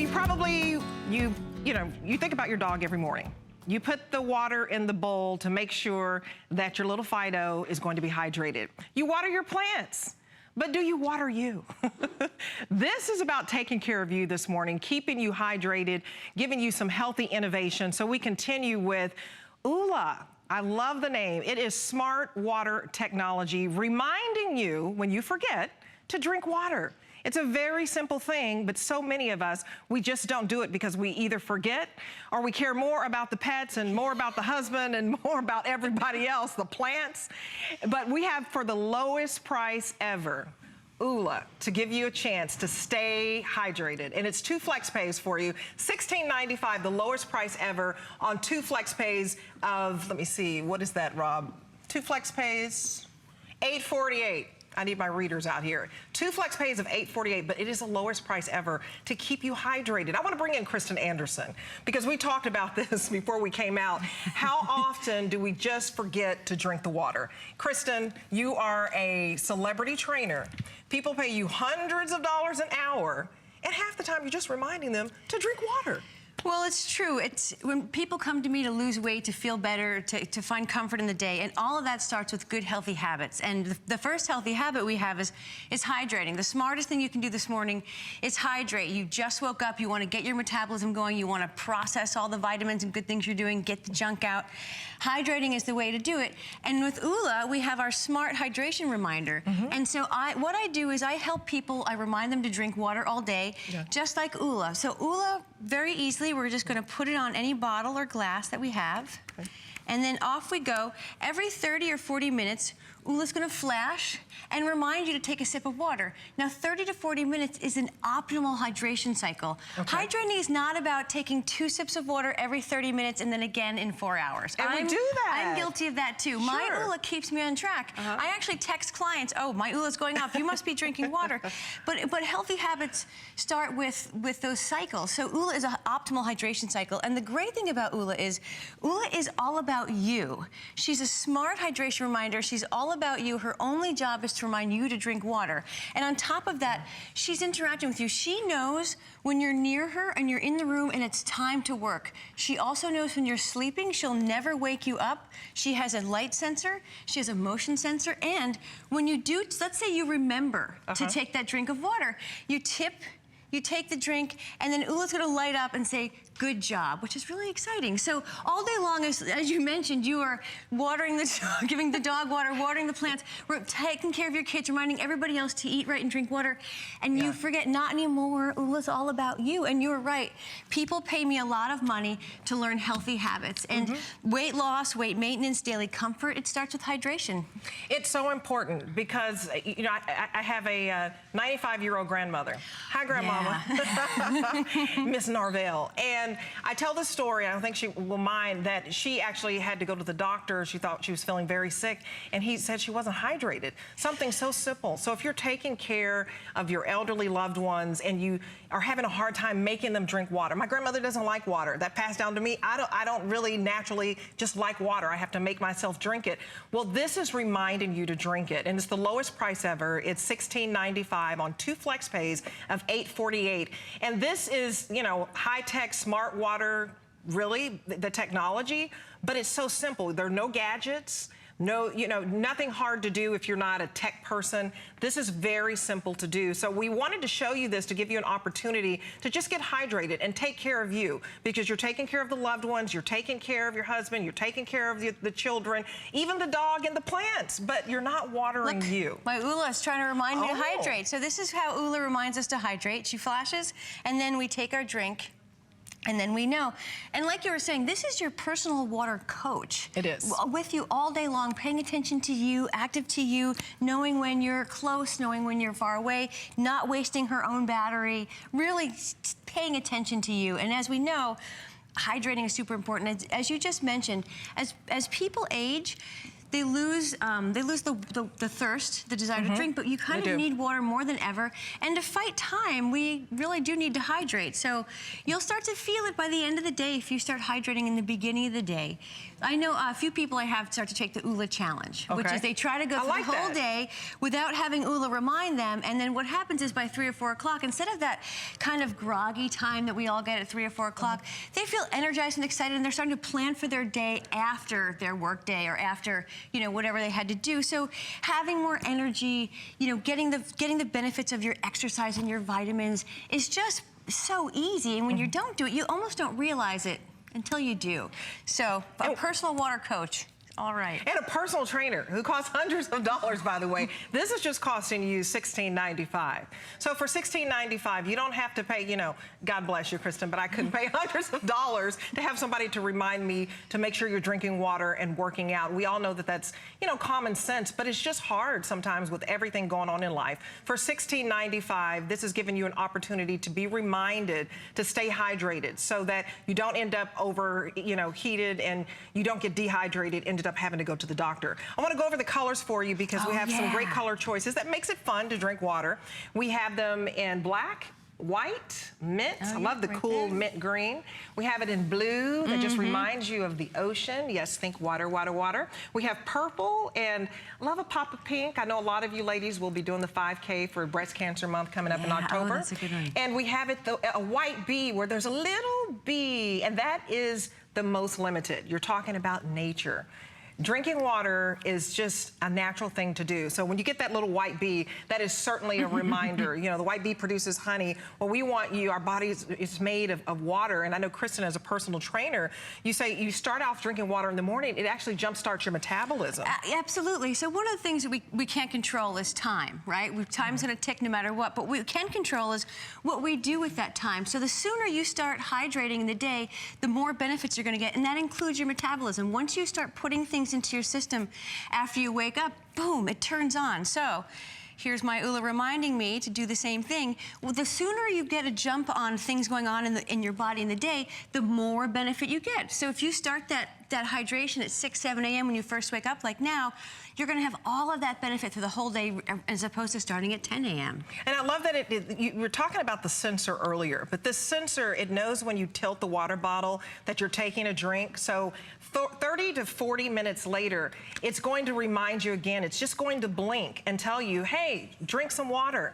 you think about your dog every morning. You put the water in the bowl to make sure that your little Fido is going to be hydrated. You water your plants, but do you water you? This is about taking care of you this morning, keeping you hydrated, giving you some healthy innovation. So we continue with Ulla. I love the name. It is smart water technology, reminding you when you forget to drink water. It's a very simple thing, but so many of us, we just don't do it because we either forget or we care more about the pets and more about the husband and more about everybody else, the plants. But we have, for the lowest price ever, Ulla, to give you a chance to stay hydrated. And it's 2 flex pays for you. $16.95, the lowest price ever on 2 flex pays of, let me see, what is that, Rob? 2 flex pays, $8.48. I need my readers out here. 2 flex pays of $8.48, but it is the lowest price ever to keep you hydrated. I want to bring in Kristen Anderson because we talked about this before we came out. How often do we just forget to drink the water? Kristen, you are a celebrity trainer. People pay you hundreds of dollars an hour, and half the time you're just reminding them to drink water. Well, it's true. It's when people come to me to lose weight, to feel better, to find comfort in the day, and all of that starts with good, healthy habits. And the first healthy habit we have is hydrating. The smartest thing you can do this morning is hydrate. You just woke up, you want to get your metabolism going, you want to process all the vitamins and good things you're doing, get the junk out. Hydrating is the way to do it. And with Ulla, we have our smart hydration reminder. And so what I do is I help people, I remind them to drink water all day, just like Ulla. So Ulla, very easily, we're just going to put it on any bottle or glass that we have. Okay. And then off we go. Every 30 or 40 minutes, Ulla's going to flash and remind you to take a sip of water. Now, 30 to 40 minutes is an optimal hydration cycle. Okay. Hydrating is not about taking 2 sips of water every 30 minutes and then again in 4 hours. And we do that. I'm guilty of that too. Sure. My Ulla keeps me on track. I actually text clients, oh, my Ulla's going off. You must be drinking water. But healthy habits start with those cycles. So Ulla is an optimal hydration cycle. And the great thing about Ulla is all about you. She's a smart hydration reminder. She's all about you. Her only job is to remind you to drink water. And on top of that, she's interacting with you. She knows when you're near her and you're in the room and it's time to work. She also knows when you're sleeping. She'll never wake you up. She has a light sensor. She has a motion sensor. And when you do, let's say you remember to take that drink of water, you tip, you take the drink, and then Ulla's gonna light up and say, good job, which is really exciting. So all day long, as you mentioned, you are watering the dog, giving the dog water, watering the plants, we're taking care of your kids, reminding everybody else to eat right and drink water. And you forget, not anymore, Ulla's all about you. And you're right, people pay me a lot of money to learn healthy habits. And weight loss, weight maintenance, daily comfort, it starts with hydration. It's so important because, you know, I have a 95-year-old grandmother. Hi, Grandmama. Miss Norvell. And I tell this story, I don't think she will mind, that she actually had to go to the doctor. She thought she was feeling very sick, and he said she wasn't hydrated. Something so simple. So if you're taking care of your elderly loved ones and you are having a hard time making them drink water. My grandmother doesn't like water. That passed down to me. I don't really naturally just like water. I have to make myself drink it. Well, this is reminding you to drink it, and it's the lowest price ever. It's $16.95 on 2 flex pays of $8.48. And this is, you know, high-tech smart water, really, the technology, but it's so simple. There are no gadgets, no, you know, nothing hard to do if you're not a tech person. This is very simple to do. So we wanted to show you this to give you an opportunity to just get hydrated and take care of you, because you're taking care of the loved ones, you're taking care of your husband, you're taking care of the children, even the dog and the plants, but you're not watering you. My Ulla is trying to remind me to hydrate. So this is how Ulla reminds us to hydrate. She flashes, and then we take our drink. And then we know. And like you were saying, this is your personal water coach. It is. With you all day long, paying attention to you, active to you, knowing when you're close, knowing when you're far away, not wasting her own battery, really paying attention to you. And as we know, hydrating is super important. As you just mentioned, as people age, they lose the thirst, the desire to drink, but you kind of need water more than ever. And to fight time, we really do need to hydrate. So you'll start to feel it by the end of the day if you start hydrating in the beginning of the day. I know a few people I have start to take the Ulla challenge, which is they try to go through the whole day without having Ulla remind them. And then what happens is by 3 or 4 o'clock, instead of that kind of groggy time that we all get at 3 or 4 o'clock, they feel energized and excited, and they're starting to plan for their day after their work day or after, you know, whatever they had to do. So having more energy, you know, getting the benefits of your exercise and your vitamins is just so easy. And when you don't do it, you almost don't realize it until you do. So a personal water coach. All right. And a personal trainer who costs hundreds of dollars, by the way. This is just costing you $16.95. So for $16.95, you don't have to pay, you know, God bless you, Kristen, but I couldn't pay hundreds of dollars to have somebody to remind me to make sure you're drinking water and working out. We all know that that's, you know, common sense, but it's just hard sometimes with everything going on in life. For $16.95, this is giving you an opportunity to be reminded to stay hydrated so that you don't end up heated and you don't get dehydrated and up having to go to the doctor. I want to go over the colors for you because we have some great color choices that makes it fun to drink water. We have them in black, white, mint. I love the cool mint green. We have it in blue that just reminds you of the ocean. Yes, think water, water, water. We have purple and love a pop of pink. I know a lot of you ladies will be doing the 5K for Breast Cancer Month coming up in October. Oh, that's a good one. And we have it, a white bee where there's a little bee, and that is the most limited. You're talking about nature. Drinking water is just a natural thing to do. So when you get that little white bee, that is certainly a reminder. You know, the white bee produces honey. Well, we want you, our body is made of water. And I know, Kristen, as a personal trainer, you say you start off drinking water in the morning, it actually jumpstarts your metabolism. Absolutely. So one of the things that we can't control is time, right? Time's going to tick no matter what. But what we can control is what we do with that time. So the sooner you start hydrating in the day, the more benefits you're going to get. And that includes your metabolism. Once you start putting things into your system after you wake up, boom, it turns on. So here's my Ulla reminding me to do the same thing. Well, the sooner you get a jump on things going on in your body in the day, the more benefit you get. So if you start that hydration at 6, 7 a.m. when you first wake up, like now, you're going to have all of that benefit through the whole day as opposed to starting at 10 a.m. And I love that you were talking about the sensor earlier, but this sensor, it knows when you tilt the water bottle that you're taking a drink. So 30 to 40 minutes later, it's going to remind you again. It's just going to blink and tell you, hey, drink some water.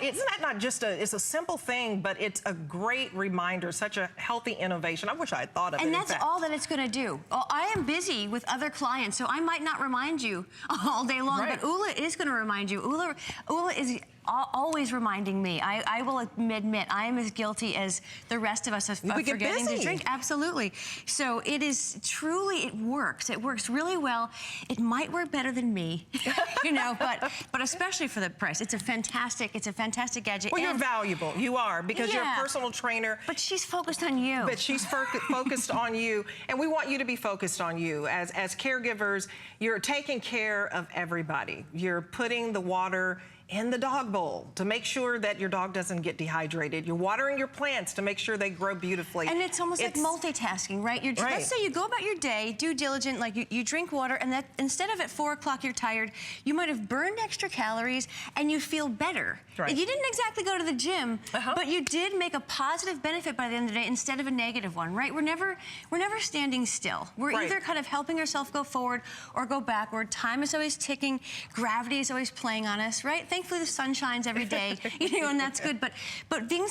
Isn't that not just it's a simple thing, but it's a great reminder, such a healthy innovation. I wish I had thought of it. And that's all that it's going to do. I am busy with other clients, so I might not remind you all day long, but Ulla is going to remind you. Ulla is always reminding me. I will admit I am as guilty as the rest of us of forgetting to drink. Absolutely. So it is truly, it works. It works really well. It might work better than me, you know, but especially for the price. It's a fantastic gadget. Well, you're valuable. You are, because you're a personal trainer. But she's focused on you. But she's focused on you, and we want you to be focused on you. As caregivers, you're taking care of everybody. You're putting the water in the dog bowl to make sure that your dog doesn't get dehydrated. You're watering your plants to make sure they grow beautifully. And it's almost like multitasking, right? Let's say you go about your day, do diligent, like you drink water, and that instead of at 4 o'clock you're tired, you might have burned extra calories and you feel better. Right. You didn't exactly go to the gym, but you did make a positive benefit by the end of the day instead of a negative one, right? We're never standing still. We're either kind of helping ourselves go forward or go backward. Time is always ticking. Gravity is always playing on us, right? Thankfully, the sun shines every day, you know, and that's good. But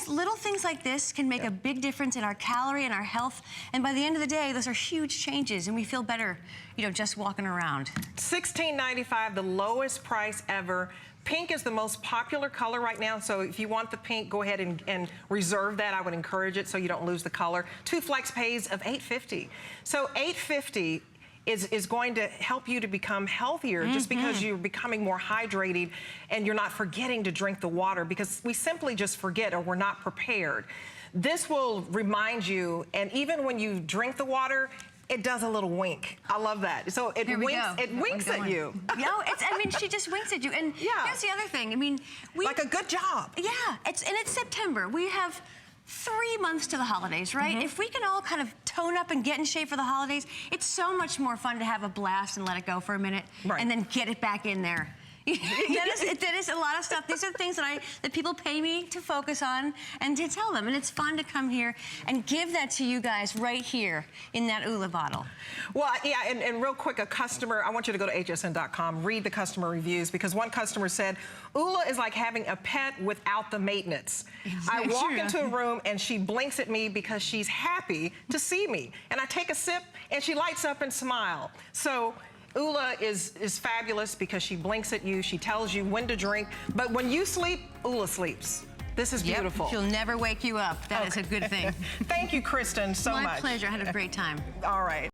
little things like this can make a big difference in our calorie and our health. And by the end of the day, those are huge changes, and we feel better, you know, just walking around. $16.95, the lowest price ever. Pink is the most popular color right now, so if you want the pink, go ahead and reserve that. I would encourage it so you don't lose the color. 2 flex pays of $8.50. So $8.50 is going to help you to become healthier just because you're becoming more hydrated and you're not forgetting to drink the water, because we simply just forget or we're not prepared. This will remind you, and even when you drink the water, it does a little wink. I love that. So it winks at you. No, I mean, she just winks at you. And here's the other thing. I mean, like a good job. Yeah, it's September. We have 3 months to the holidays, right? If we can all kind of tone up and get in shape for the holidays, it's so much more fun to have a blast and let it go for a minute, and then get it back in there. that is a lot of stuff. These are things that people pay me to focus on and to tell them, and it's fun to come here and give that to you guys right here in that Ulla bottle. Well, yeah, and real quick, a customer, I want you to go to hsn.com, read the customer reviews, because one customer said, Ulla is like having a pet without the maintenance. I walk into a room and she blinks at me because she's happy to see me. And I take a sip and she lights up and smiles. So Ulla is fabulous because she blinks at you, she tells you when to drink, but when you sleep, Ulla sleeps. This is beautiful. She'll never wake you up. That is a good thing. Thank you, Kristen, so much. My pleasure. I had a great time. All right.